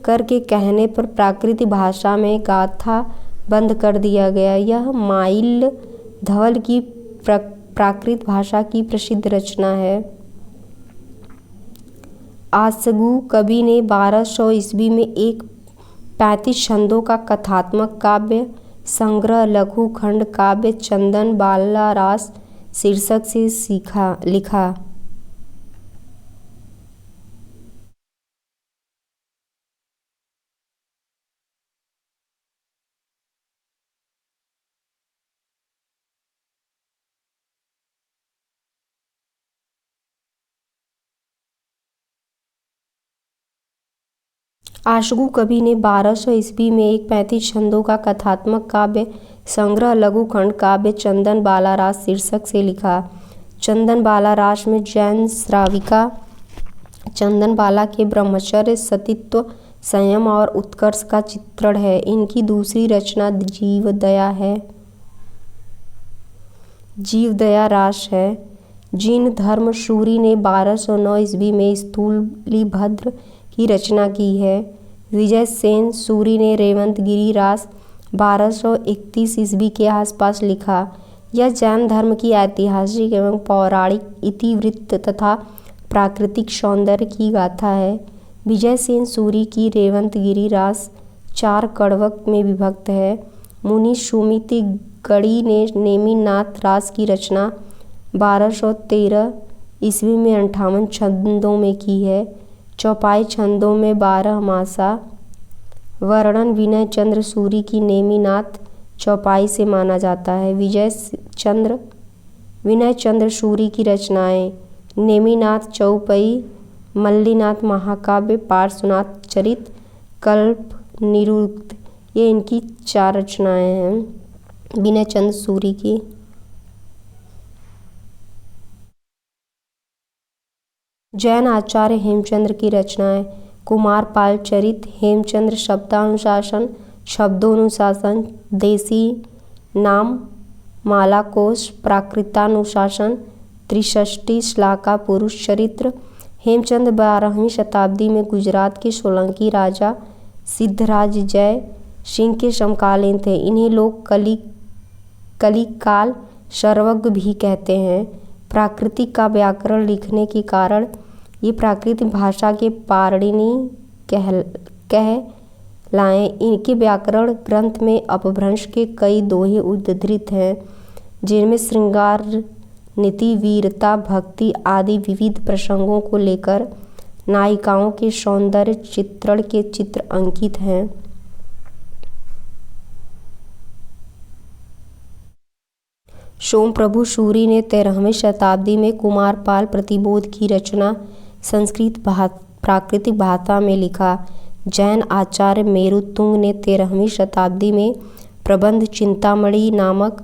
कर के कहने पर प्राकृत भाषा में गाथा बंद कर दिया गया। यह माइल धवल की प्राकृत भाषा की प्रसिद्ध रचना है। आसगु कवि ने 1200 ईस्वी में एक 35 छंदों का कथात्मक काव्य संग्रह लघु खंड काव्य चंदन बाला रास शीर्षक से लिखा। आशगु कवि ने 1200 ईस्वी में एक 35 छंदों का कथात्मक काव्य संग्रह लघु खंड काव्य चंदन बाला रास शीर्षक से लिखा। चंदन बाला रास में जैन श्राविका चंदन बाला के ब्रह्मचर्य, सतीत्व, संयम और उत्कर्ष का चित्रण है। इनकी दूसरी रचना जीवदया है, जीवदया रास है। जिन धर्म सूरी ने 1209 ईस्वी में स्थूलिभद्र की रचना की है। विजय सेन सूरी ने रेवंतगिरी रास 1231 ईस्वी के आसपास लिखा। यह जैन धर्म की ऐतिहासिक एवं पौराणिक इतिवृत्त तथा प्राकृतिक सौंदर्य की गाथा है। विजय सेन सूरी की रेवंतगिरी रास 4 कड़वक में विभक्त है। मुनि सुमिति गढ़ी ने नेमिनाथ रास की रचना 1213 ईस्वी में 58 छंदों में की है। चौपाई छंदों में 12 मासा वर्णन विनय चंद्र सूरी की नेमिनाथ चौपाई से माना जाता है। विनय चंद्र सूरी की रचनाएं नेमिनाथ चौपाई, मल्लीनाथ महाकाव्य, पार्श्वनाथ चरित, कल्प निरुक्त, ये इनकी 4 रचनाएं हैं विनय चंद्र सूरी की। जैन आचार्य हेमचंद्र की रचनाएं कुमारपाल चरित, हेमचंद्र शब्दानुशासन, शब्दोनुशासन, देसी नाम मालाकोश, प्राकृतानुशासन, त्रिषष्टि श्लाका, पुरुष चरित्र। हेमचंद्र 12वीं शताब्दी में गुजरात के सोलंकी राजा सिद्धराज जय सिंह के समकालीन थे। इन्हें लोग कलिकाल सर्वज्ञ भी कहते हैं। प्राकृतिक का व्याकरण लिखने के कारण ये प्राकृतिक भाषा के पाणिनि कहलाए। इनके व्याकरण ग्रंथ में अपभ्रंश के कई दोहे उद्धृत हैं, जिनमें श्रृंगार, नीति, वीरता, भक्ति आदि विविध प्रसंगों को लेकर नायिकाओं के सौंदर्य चित्रण के चित्र अंकित हैं। सोमप्रभु सूरी ने 13वीं शताब्दी में कुमारपाल प्रतिबोध की रचना संस्कृत प्राकृतिक भाषा में लिखा। जैन आचार्य मेरुतुंग ने 13वीं शताब्दी में प्रबंध चिंतामणि नामक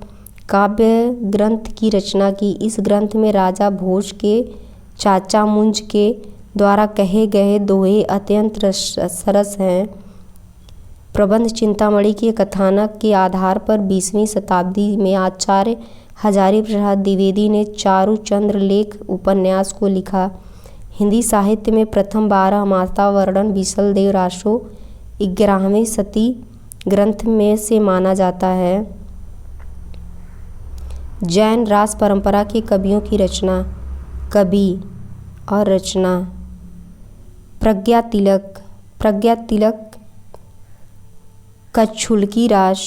काव्य ग्रंथ की रचना की। इस ग्रंथ में राजा भोज के चाचा मुंज के द्वारा कहे गए दोहे अत्यंत सरस हैं। प्रबंध चिंतामणि के कथानक के आधार पर 20वीं शताब्दी में आचार्य हजारी प्रसाद द्विवेदी ने चारुचंद्र लेख उपन्यास को लिखा। हिंदी साहित्य में प्रथम 12 मासा वर्णन विशलदेव रासो 11वें शती ग्रंथ में से माना जाता है। जैन रास परंपरा के कवियों की रचना। कवि और रचना। प्रज्ञा तिलक कच्छुल्की रास,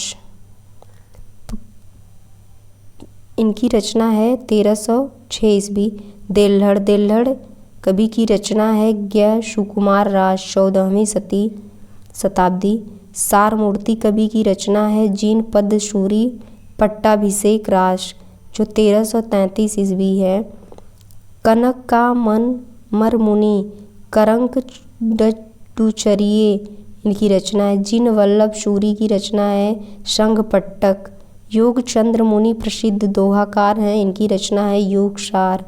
इनकी रचना है 1306 ईस्वी। देल्हड़ कवि की रचना है ज्ञ सुकुमार रास 14वीं शताब्दी। सारमूर्ति कवि की रचना है जीन पद्मसूरी पट्टाभिषेक रास जो 1333 ईस्वी है। कनक का मन मरमुनि करंक डुचरिये, इनकी रचना है। जिन वल्लभ सूरी की रचना है संघपट्टक। योगचंद्र मुनि प्रसिद्ध दोहाकार हैं, इनकी रचना है योगसार।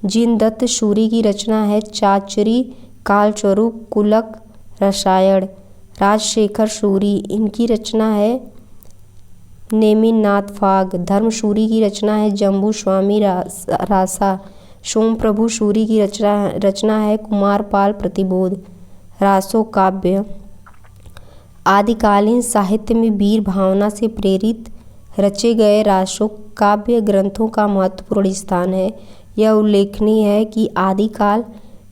जिन दत्त सूरी की रचना है चाचरी कालस्वरूप कुलक रसायन। राजशेखर सूरी, इनकी रचना है नेमिनाथ फाग। धर्मसूरी की रचना है जम्बू स्वामी रासा। सोमप्रभु सूरी की रचना है कुमारपाल प्रतिबोध। रासो काव्य। आदिकालीन साहित्य में वीर भावना से प्रेरित रचे गए रासो काव्य ग्रंथों का महत्वपूर्ण स्थान है। यह उल्लेखनीय है कि आदिकाल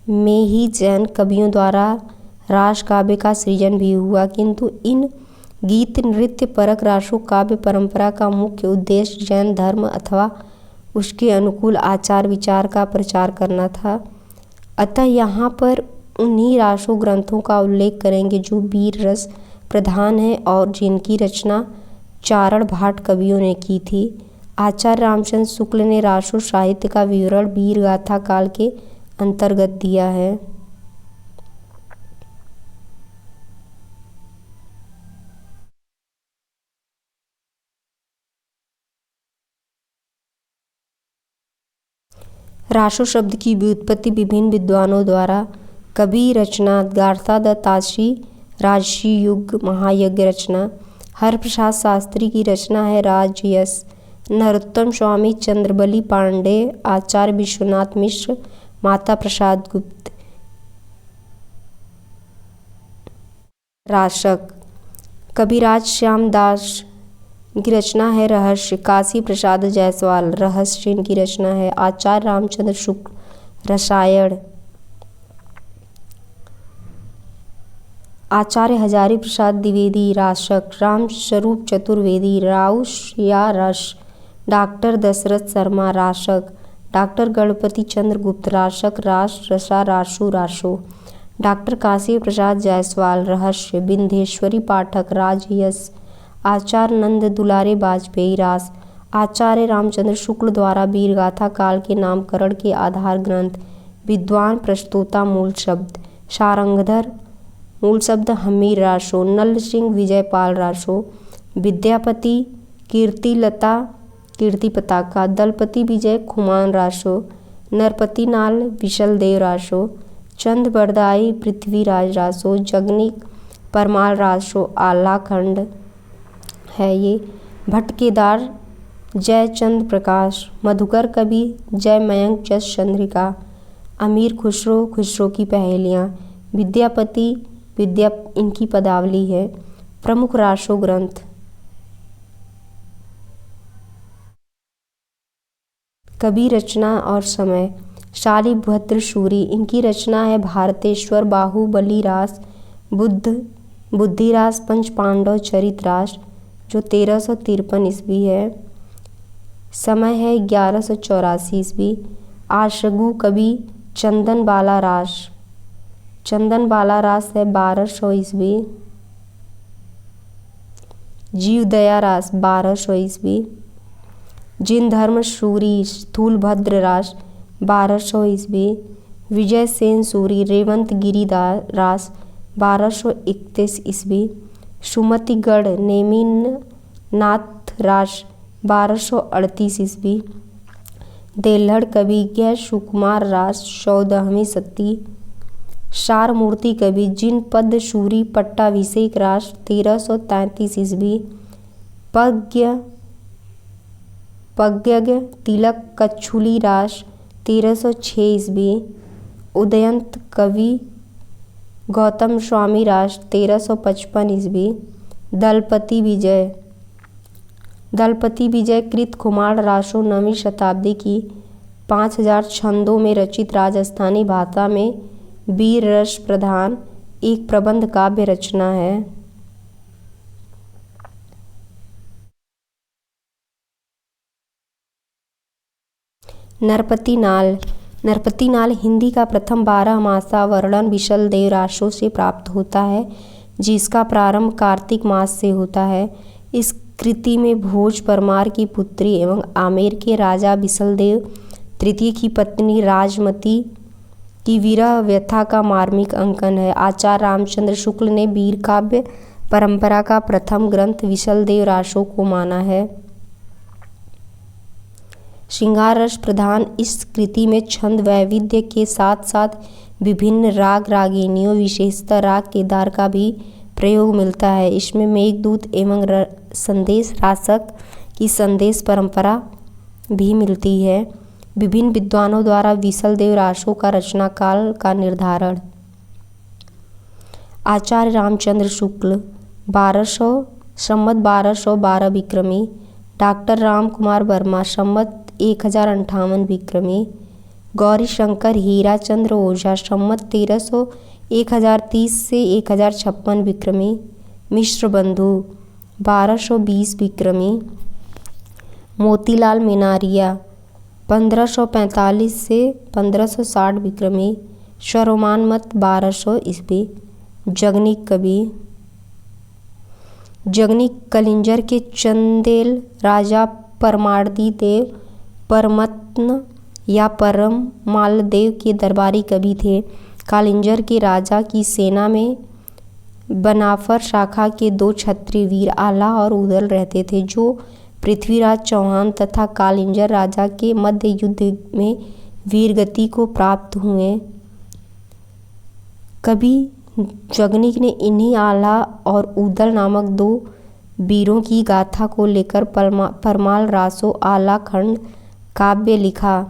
में ही जैन कवियों द्वारा रास काव्य का सृजन भी हुआ, किंतु इन गीत नृत्य परक रासो काव्य परंपरा का मुख्य उद्देश्य जैन धर्म अथवा उसके अनुकूल आचार विचार का प्रचार करना था। अतः यहाँ पर उन्हीं रासो ग्रंथों का उल्लेख करेंगे जो वीर रस प्रधान है और जिनकी रचना चारण भाट कवियों ने की थी। आचार्य रामचंद्र शुक्ल ने रासो साहित्य का विवरण वीर गाथा काल के अंतर्गत दिया है। रासो शब्द की व्युत्पत्ति विभिन्न विद्वानों द्वारा। कवि रचना गार्था दत्ताशी राजसी युग महायज्ञ रचना। हरप्रसाद शास्त्री की रचना है राजयश। नरोत्तम स्वामी चंद्रबली पांडे, आचार्य विश्वनाथ मिश्र, माता प्रसाद गुप्त। रासक कविराज श्याम दास की रचना है रहस्य। काशी प्रसाद जायसवाल रहस्य, इनकी रचना है। आचार्य रामचंद्र शुक्ल रसायन। आचार्य हजारी प्रसाद द्विवेदी रासक। राम स्वरूप चतुर्वेदी राउस या रस। डॉक्टर दशरथ शर्मा रासक। डॉक्टर गणपति चंद्र गुप्त रासक रास रसा रासु रासो। डॉक्टर काशी प्रसाद जायसवाल रहस्य। बिंधेश्वरी पाठक राजयश। आचार्य नंद दुलारे वाजपेयी रास। आचार्य रामचंद्र शुक्ल द्वारा वीरगाथा काल के नामकरण के आधार ग्रंथ। विद्वान प्रस्तोता मूल शब्द। सारंगधर मूल शब्द हमीर रासो। नल सिंह विजयपाल रासो। विद्यापति कीर्तिलता कीर्ति पताका। दलपति विजय खुमान रासो। नरपति नाल विशलदेव रासो। चंद बरदाई पृथ्वीराज रासो। जगनीक परमाल रासो आलाखंड है ये। भट्ट केदार जयचंद प्रकाश। मधुकर कवि जय मयंक जस चंद्रिका। अमीर खुसरो की पहेलियाँ। विद्यापति विद्या इनकी पदावली है। प्रमुख रासो ग्रंथ। कवि रचना और समय। शालिभद्र सूरी, इनकी रचना है भारतेश्वर बाहुबली रास। बुद्धिरास पंच पांडव चरित रास जो 1353 ईस्वी है। समय है 1184 ईस्वी। आशगु कवि चंदन बाला रास है 1200 ईस्वी। जीवदया रास 1200 ईस्वी। जिन धर्म सूरी स्थूलभद्र रास 1200 ईस्वी। विजय सेन सूरी रेवंत गिरी रास 1231 ईस्वी। सुमतिगढ़ नेमिन नाथ रास 1238 ईस्वी। देल्हड़ कवि ज्ञ सुकुमार रास 14वीं शती। सारमूर्ति कवि जिनपद सूरी पट्टाभिषेक रास 1333 ईस्वी। पज्ञग तिलक कच्छुली रास 1306 ईस्वी। उदयंत कवि गौतम स्वामी रास 1355 ईस्वी। दलपति विजय कृत कुमार रासो 9वीं शताब्दी की 5000 छंदों में रचित राजस्थानी भाषा में वीर रस प्रधान एक प्रबंध काव्य रचना है। नरपति नाल हिंदी का प्रथम 12 मासा वर्णन विशलदेव रासों से प्राप्त होता है, जिसका प्रारंभ कार्तिक मास से होता है। इस कृति में भोज परमार की पुत्री एवं आमेर के राजा विशलदेव तृतीय की पत्नी राजमती की विरह व्यथा का मार्मिक अंकन है। आचार्य रामचंद्र शुक्ल ने वीर काव्य परंपरा का प्रथम ग्रंथ विशलदेव रासों को माना है। श्रृंगार रस प्रधान इस कृति में छंद वैविध्य के साथ साथ विभिन्न राग रागिनियों विशेषतः राग केदार का भी प्रयोग मिलता है। इसमें मेघदूत एवं संदेश रासक की संदेश परंपरा भी मिलती है। विभिन्न विद्वानों द्वारा विशलदेव रासों का रचना काल का निर्धारण। आचार्य रामचंद्र शुक्ल 1212 विक्रमी। डॉक्टर राम कुमार वर्मा संमत 1058 विक्रमी। गौरी शंकर हीराचंद्र ओझा संमत 1030 से 1056 विक्रमी। मिश्र बंधु 1220 विक्रमी। मोतीलाल मेनारिया 1545 से 1560 विक्रमी। स्वरोमान मत 1200 ईस्वी। जगनिक कवि जगनिक कलिंजर के चंदेल राजा परमार्दी देव परमत्न या परमाल देव के दरबारी कवि थे। कालिंजर के राजा की सेना में बनाफर शाखा के 2 क्षत्रिय वीर आला और उदल रहते थे, जो पृथ्वीराज चौहान तथा कालिंजर राजा के मध्य युद्ध में वीरगति को प्राप्त हुए। कवि जगनिक ने इन्हीं आला और उदल नामक 2 वीरों की गाथा को लेकर परमाल रासो आला खंड काव्य लिखा।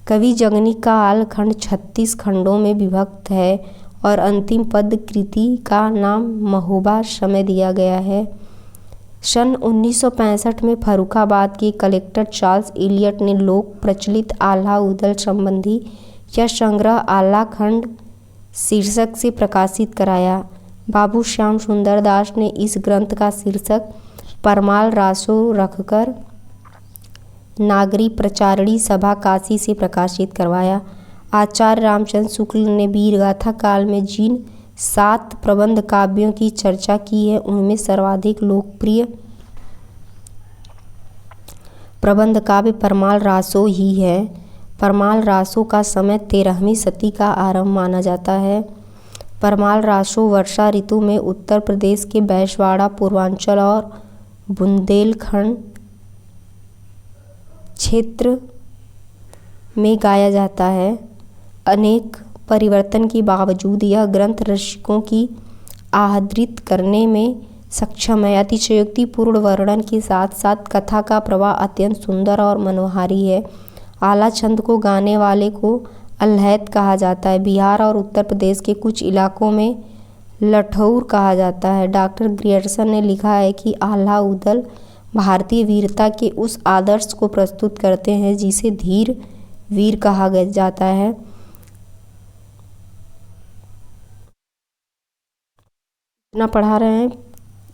कवि जगनिक का आल खंड 36 खंडों में विभक्त है और अंतिम पद कृति का नाम महोबा समय दिया गया है। सन 1965 में फर्रुखाबाद के कलेक्टर चार्ल्स इलियट ने लोक प्रचलित आल्हा उदल संबंधी यह संग्रह आल्हा खंड शीर्षक से प्रकाशित कराया। बाबू श्याम सुंदर दास ने इस ग्रंथ का शीर्षक परमाल रासो रखकर नागरी प्रचारणी सभा काशी से प्रकाशित करवाया। आचार्य रामचंद्र शुक्ल ने वीरगाथा काल में जिन 7 प्रबंध काव्यों की चर्चा की है, उनमें सर्वाधिक लोकप्रिय प्रबंध काव्य परमाल रासो ही है। परमाल रासो का समय 13वीं सदी का आरंभ माना जाता है। परमाल रासो वर्षा ऋतु में उत्तर प्रदेश के बैसवाड़ा, पूर्वांचल और बुंदेलखंड क्षेत्र में गाया जाता है। अनेक परिवर्तन के बावजूद यह ग्रंथ रसिकों की आहृत करने में सक्षम है। अतिशयोक्तिपूर्ण वर्णन के साथ साथ कथा का प्रवाह अत्यंत सुंदर और मनोहारी है। आला छंद को गाने वाले को अल्हैत कहा जाता है। बिहार और उत्तर प्रदेश के कुछ इलाकों में लठौर कहा जाता है। डॉक्टर ग्रियर्सन ने लिखा है कि आल्हा उदल भारतीय वीरता के उस आदर्श को प्रस्तुत करते हैं जिसे धीर वीर कहा जाता है। इतना पढ़ा रहे हैं,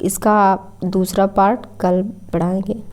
इसका दूसरा पार्ट कल पढ़ाएंगे।